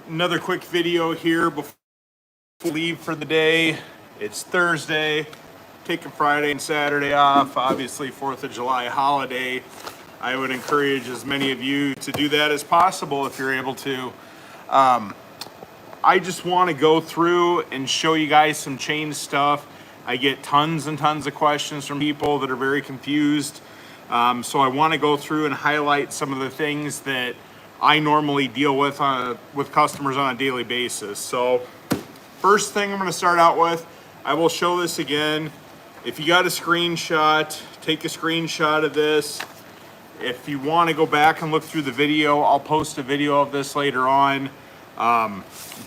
Another quick video here before we leave for the day. It's Thursday, taking Friday and Saturday off. Obviously 4th of July holiday. I would encourage as many of you to do that as possible if you're able to. I just want to go through and show you guys some chain stuff. I get tons and tons of questions from people that are very confused. So I want to go through and highlight some of the things that I normally deal with customers on a daily basis. So first thing I'm going to start out with, I will show this again. If you got a screenshot, take a screenshot of this. If you want to go back and look through the video, I'll post a video of this later on.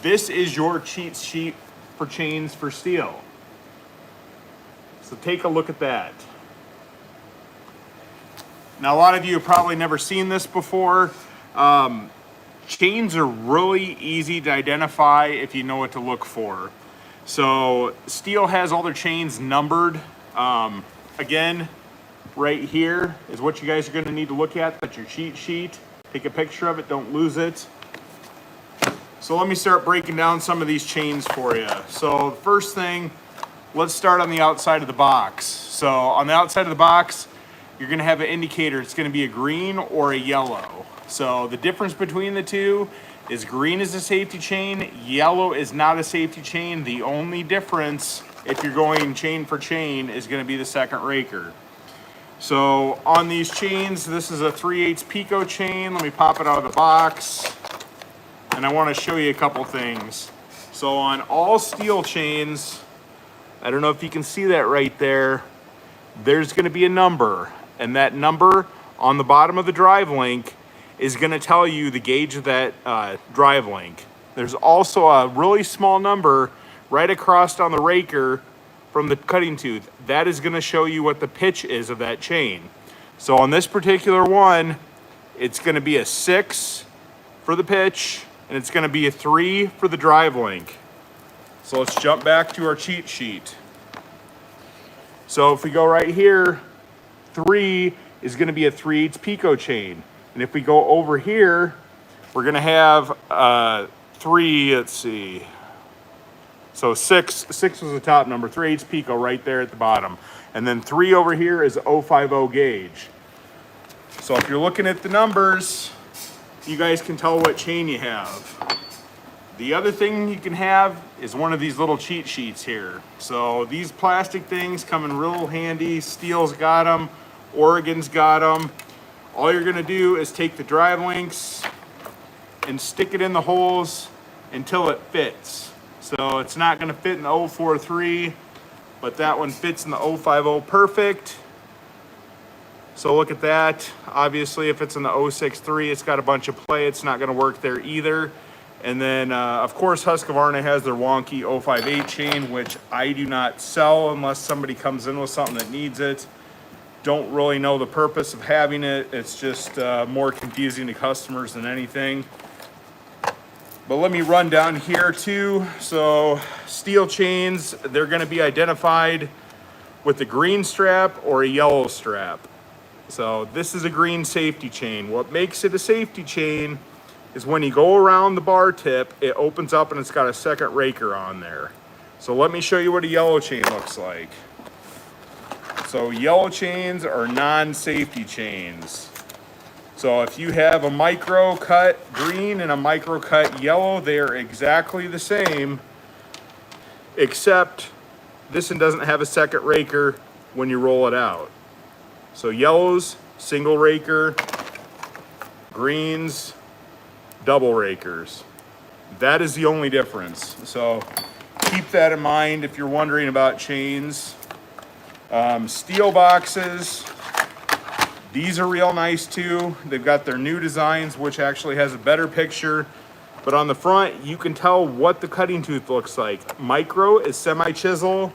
This is your cheat sheet for chains for steel. So take a look at that. Now, a lot of you have probably never seen this before. Chains are really easy to identify if you know what to look for. So steel has all their chains numbered. Again, right here is what you guys are going to need to look at. That's your cheat sheet. Take a picture of it, don't lose it. So let me start breaking down some of these chains for you. So the first thing, let's start on the outside of the box. So on the outside of the box, you're going to have an indicator. It's going to be a green or a yellow. So the difference between the two is green is a safety chain, yellow is not a safety chain. The only difference, if you're going chain for chain, is going to be the second raker. So on these chains, this is a 3/8 Pico chain. Let me pop it out of the box. And I want to show you a couple things. So on all steel chains, I don't know if you can see that right there, there's going to be a number. And that number on the bottom of the drive link is going to tell you the gauge of that drive link. There's also a really small number right across on the raker from the cutting tooth. That is going to show you what the pitch is of that chain. So on this particular one, it's going to be a 6 for the pitch, and it's going to be a 3 for the drive link. So let's jump back to our cheat sheet. So if we go right here, 3 is going to be a 3/8 Pico chain. And if we go over here, we're going to have 3, let's see. So 6 was the top number, 3/8 Pico right there at the bottom. And then 3 over here is 050 gauge. So if you're looking at the numbers, you guys can tell what chain you have. The other thing you can have is one of these little cheat sheets here. So these plastic things come in real handy. Steel's got them, Oregon's got them. All you're gonna do is take the drive links and stick it in the holes until it fits. So it's not gonna fit in the 043, but that one fits in the 050 perfect. So look at that. Obviously, if it's in the 063, it's got a bunch of play. It's not gonna work there either. And then, of course, Husqvarna has their wonky 058 chain, which I do not sell unless somebody comes in with something that needs it. Don't really know the purpose of having it. It's just more confusing to customers than anything. But let me run down here too. So steel chains, they're going to be identified with a green strap or a yellow strap. So this is a green safety chain. What makes it a safety chain is when you go around the bar tip, it opens up and it's got a second raker on there. So let me show you what a yellow chain looks like. So yellow chains are non-safety chains. So if you have a micro cut green and a micro cut yellow, they are exactly the same, except this one doesn't have a second raker when you roll it out. So yellows, single raker, greens, double rakers. That is the only difference. So keep that in mind if you're wondering about chains. Steel boxes, these are real nice too. They've got their new designs, which actually has a better picture. But on the front, you can tell what the cutting tooth looks like. Micro is semi-chisel.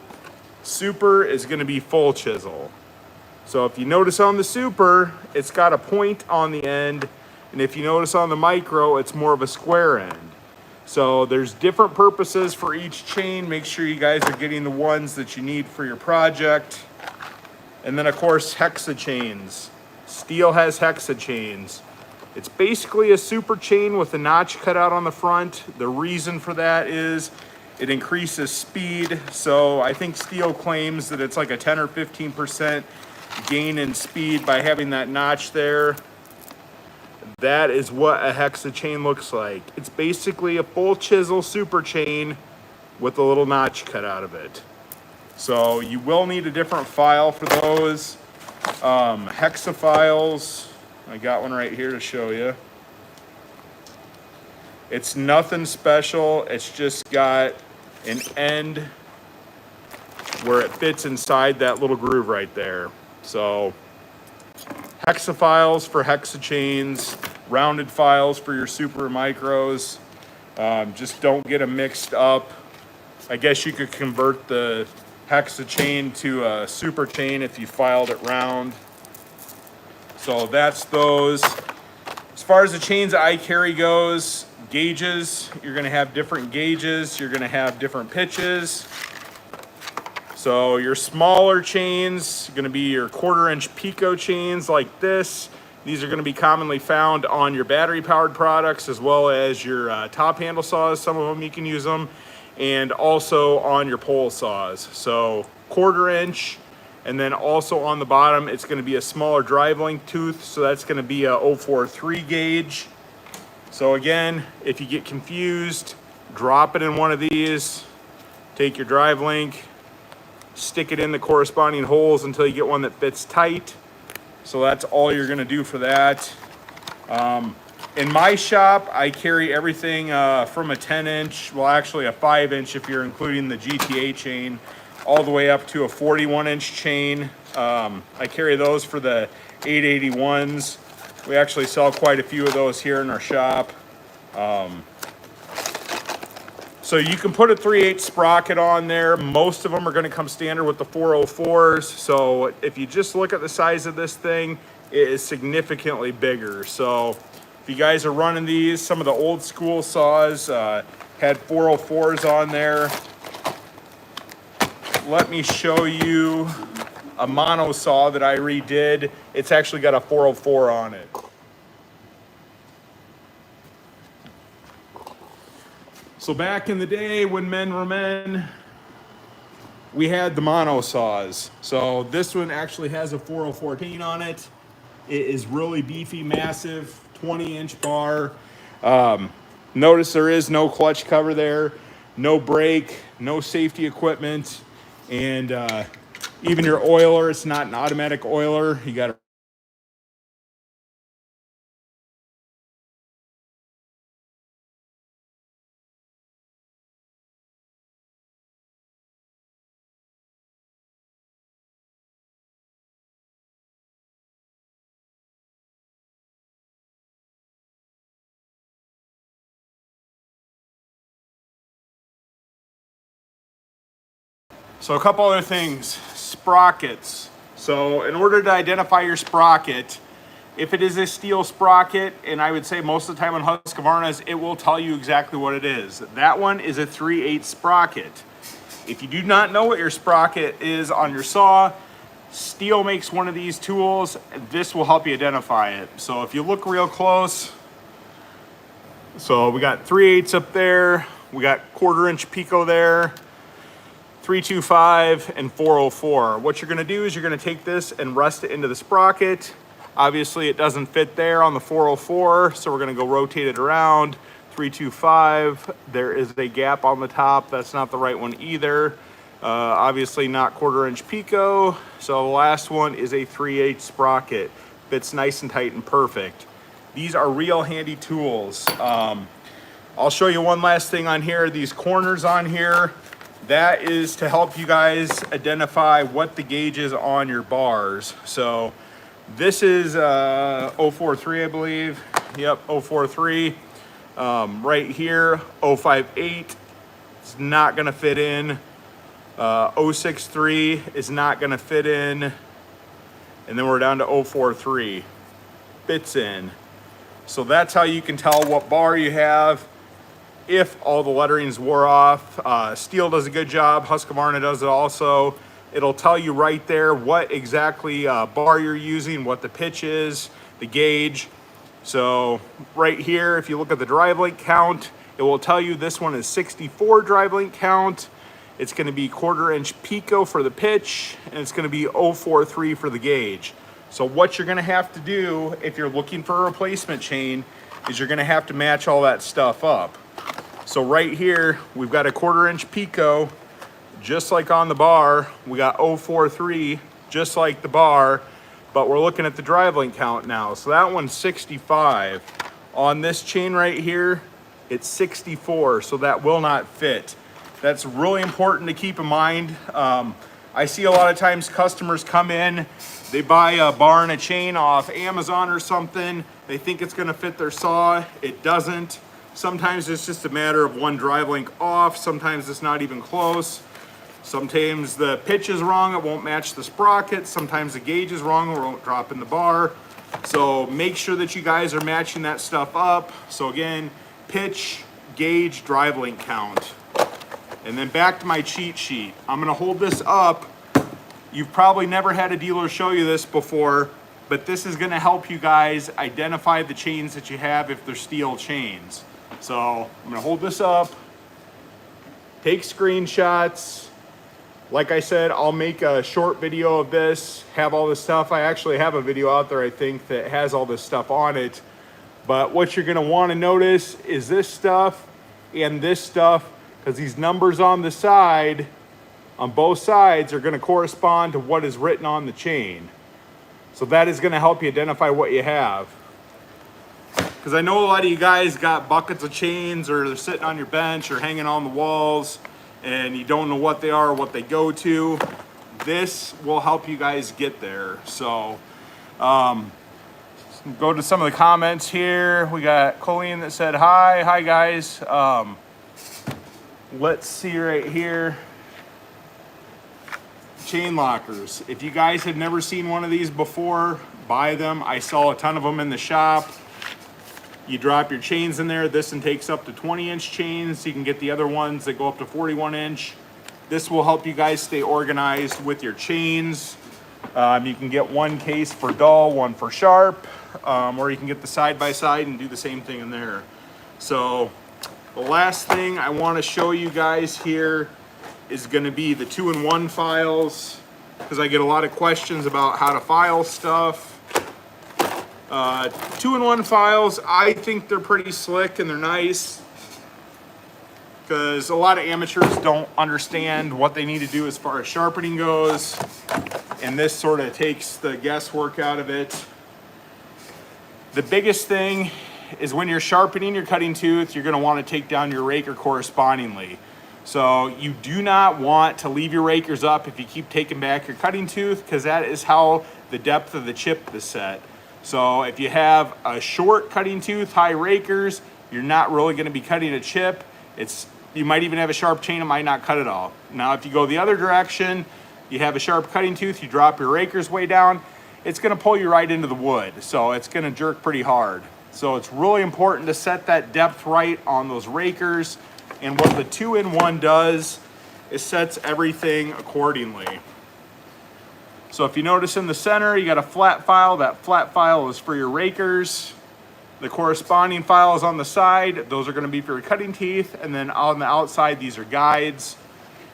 Super is going to be full chisel. So if you notice on the super, it's got a point on the end. And if you notice on the micro, it's more of a square end. So there's different purposes for each chain. Make sure you guys are getting the ones that you need for your project. And then of course, hexa chains. Steel has hexa chains. It's basically a super chain with a notch cut out on the front. The reason for that is it increases speed. So I think Steel claims that it's like a 10 or 15% gain in speed by having that notch there. That is what a hexa chain looks like. It's basically a full chisel super chain with a little notch cut out of it. So you will need a different file for those. Hexa files, I got one right here to show you. It's nothing special. It's just got an end where it fits inside that little groove right there. So hexa files for hexa chains, rounded files for your super micros. Just don't get them mixed up. I guess you could convert the hexa chain to a super chain if you filed it round. So that's those. As far as the chains I carry goes, gauges, you're gonna have different gauges, you're gonna have different pitches. So your smaller chains are gonna be your 1/4-inch Pico chains like this. These are gonna be commonly found on your battery powered products as well as your top handle saws. Some of them you can use them, and also on your pole saws. So 1/4-inch, and then also on the bottom, it's gonna be a smaller drive length tooth. So that's gonna be a 043 gauge. So again, if you get confused, drop it in one of these, take your drive link, stick it in the corresponding holes until you get one that fits tight. So that's all you're gonna do for that. In my shop, I carry everything from a 10-inch, well actually a 5-inch if you're including the GTA chain, all the way up to a 41-inch chain. I carry those for the 881s. We actually sell quite a few of those here in our shop. So you can put a 3/8 sprocket on there. Most of them are gonna come standard with the 404s. So if you just look at the size of this thing, it is significantly bigger. So if you guys are running these, some of the old school saws had 404s on there. Let me show you a mono saw that I redid. It's actually got a 404 on it. So back in the day when men were men, we had the mono saws. So this one actually has a 4014 on it. It is really beefy, massive, 20-inch bar. Notice there is no clutch cover there, no brake, no safety equipment, and even your oiler, it's not an automatic oiler. You got to So a couple other things, sprockets. So in order to identify your sprocket, if it is a steel sprocket, and I would say most of the time on Husqvarna's, it will tell you exactly what it is. That one is a 3/8 sprocket. If you do not know what your sprocket is on your saw, Steel makes one of these tools. This will help you identify it. So if you look real close, so we got 3/8 up there, we got 1/4-inch Pico there, 325 and 404. What you're gonna do is you're gonna take this and rest it into the sprocket. Obviously it doesn't fit there on the 404, so we're gonna go rotate it around. 325, there is a gap on the top. That's not the right one either. Obviously not 1/4-inch Pico. So the last one is a 3/8 sprocket. Fits nice and tight and perfect. These are real handy tools. I'll show you one last thing on here. These corners on here, that is to help you guys identify what the gauge is on your bars. So this is 043, I believe. Yep, 043. Right here, 058 is not gonna fit in. 063 is not gonna fit in. And then we're down to 043. Fits in. So that's how you can tell what bar you have. If all the lettering's wore off, Steel does a good job, Husqvarna does it also. It'll tell you right there what exactly bar you're using, what the pitch is, the gauge. So right here, if you look at the drive link count, it will tell you this one is 64 drive link count. It's going to be 1/4 inch pico for the pitch, and it's going to be 043 for the gauge. So what you're going to have to do if you're looking for a replacement chain is you're going to have to match all that stuff up. So right here, we've got a 1/4 inch pico, just like on the bar. We got 043, just like the bar, but we're looking at the drive link count now. So that one's 65. On this chain right here, it's 64, so that will not fit. That's really important to keep in mind. I see a lot of times customers come in, they buy a bar and a chain off Amazon or something. They think it's gonna fit their saw. It doesn't. Sometimes it's just a matter of one drive link off. Sometimes it's not even close. Sometimes the pitch is wrong, it won't match the sprocket. Sometimes the gauge is wrong, or it won't drop in the bar. So make sure that you guys are matching that stuff up. So again, pitch, gauge, drive link count. And then back to my cheat sheet. I'm gonna hold this up. You've probably never had a dealer show you this before, but this is gonna help you guys identify the chains that you have if they're steel chains. So I'm gonna hold this up, take screenshots. Like I said, I'll make a short video of this, have all this stuff. I actually have a video out there, I think, that has all this stuff on it. But what you're gonna wanna notice is this stuff and this stuff, because these numbers on the side, on both sides, are gonna correspond to what is written on the chain. So that is gonna help you identify what you have. Because I know a lot of you guys got buckets of chains, or they're sitting on your bench or hanging on the walls, and you don't know what they are or what they go to. This will help you guys get there. So go to some of the comments here. We got Colleen that said hi guys. Let's see right here. Chain lockers. If you guys have never seen one of these before, buy them. I saw a ton of them in the shop. You drop your chains in there. This one takes up to 20-inch chains. You can get the other ones that go up to 41-inch. This will help you guys stay organized with your chains. You can get one case for dull, one for sharp, or you can get the side-by-side and do the same thing in there. So the last thing I want to show you guys here is going to be the 2-in-1 files, because I get a lot of questions about how to file stuff. 2-in-1 files, I think they're pretty slick and they're nice, because a lot of amateurs don't understand what they need to do as far as sharpening goes, and this sort of takes the guesswork out of it. The biggest thing is when you're sharpening your cutting tooth, you're going to want to take down your raker correspondingly. So you do not want to leave your rakers up if you keep taking back your cutting tooth, because that is how the depth of the chip is set. So if you have a short cutting tooth, high rakers, you're not really going to be cutting a chip. You might even have a sharp chain, it might not cut it all. Now if you go the other direction, you have a sharp cutting tooth, you drop your rakers way down, it's going to pull you right into the wood. So it's going to jerk pretty hard. So it's really important to set that depth right on those rakers. And what the 2-in-1 does is sets everything accordingly. So if you notice in the center, you got a flat file. That flat file is for your rakers. The corresponding file is on the side. Those are going to be for your cutting teeth. And then on the outside, these are guides.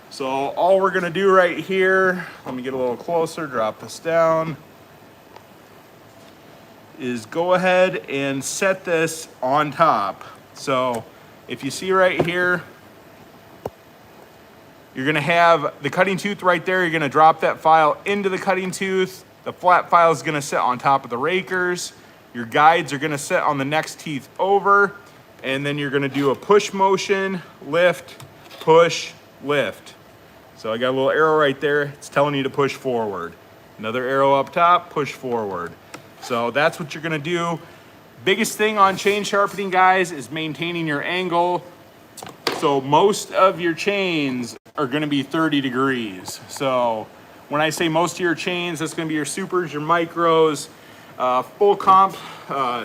So all we're going to do right here, let me get a little closer, drop this down, is go ahead and set this on top. So if you see right here, you're gonna have the cutting tooth right there. You're gonna drop that file into the cutting tooth. The flat file is gonna sit on top of the rakers. Your guides are gonna sit on the next teeth over, and then you're gonna do a push motion, lift, push, lift. So I got a little arrow right there. It's telling you to push forward. Another arrow up top, push forward. So that's what you're gonna do. Biggest thing on chain sharpening, guys, is maintaining your angle. So most of your chains are gonna be 30 degrees. So when I say most of your chains, that's gonna be your supers, your micros, full comp,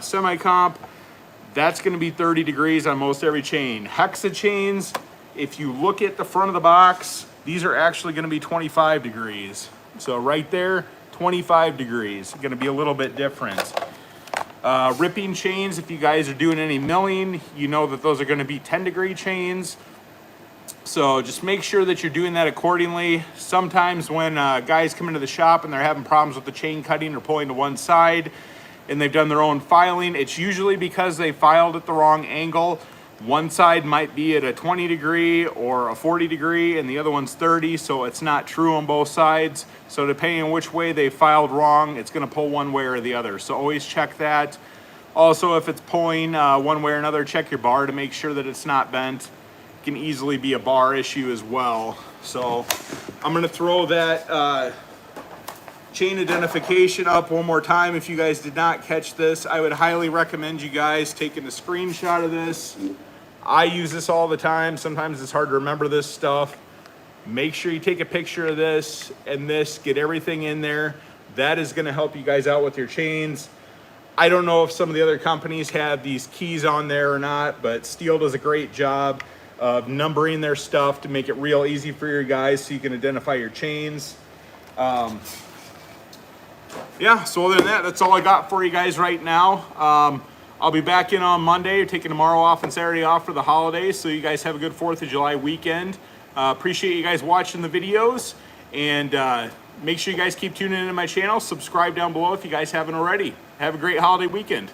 semi-comp, that's gonna be 30 degrees on most every chain. Hexa chains, if you look at the front of the box, these are actually gonna be 25 degrees. So right there, 25 degrees, gonna be a little bit different. Ripping chains, if you guys are doing any milling, you know that those are going to be 10-degree chains. So just make sure that you're doing that accordingly. Sometimes when guys come into the shop and they're having problems with the chain cutting or pulling to one side and they've done their own filing, it's usually because they filed at the wrong angle. One side might be at a 20-degree or a 40-degree and the other one's 30, so it's not true on both sides. So depending on which way they filed wrong, it's going to pull one way or the other. So always check that. Also, if it's pulling one way or another, check your bar to make sure that it's not bent. Can easily be a bar issue as well. So I'm going to throw that chain identification up one more time. If you guys did not catch this, I would highly recommend you guys taking a screenshot of this. I use this all the time. Sometimes it's hard to remember this stuff. Make sure you take a picture of this and this, get everything in there. That is going to help you guys out with your chains. I don't know if some of the other companies have these keys on there or not, but Steel does a great job of numbering their stuff to make it real easy for your guys so you can identify your chains. Yeah, so other than that, that's all I got for you guys right now. I'll be back in on Monday, taking tomorrow off and Saturday off for the holidays, so you guys have a good 4th of July weekend. Appreciate you guys watching the videos, and make sure you guys keep tuning into my channel. Subscribe down below if you guys haven't already. Have a great holiday weekend.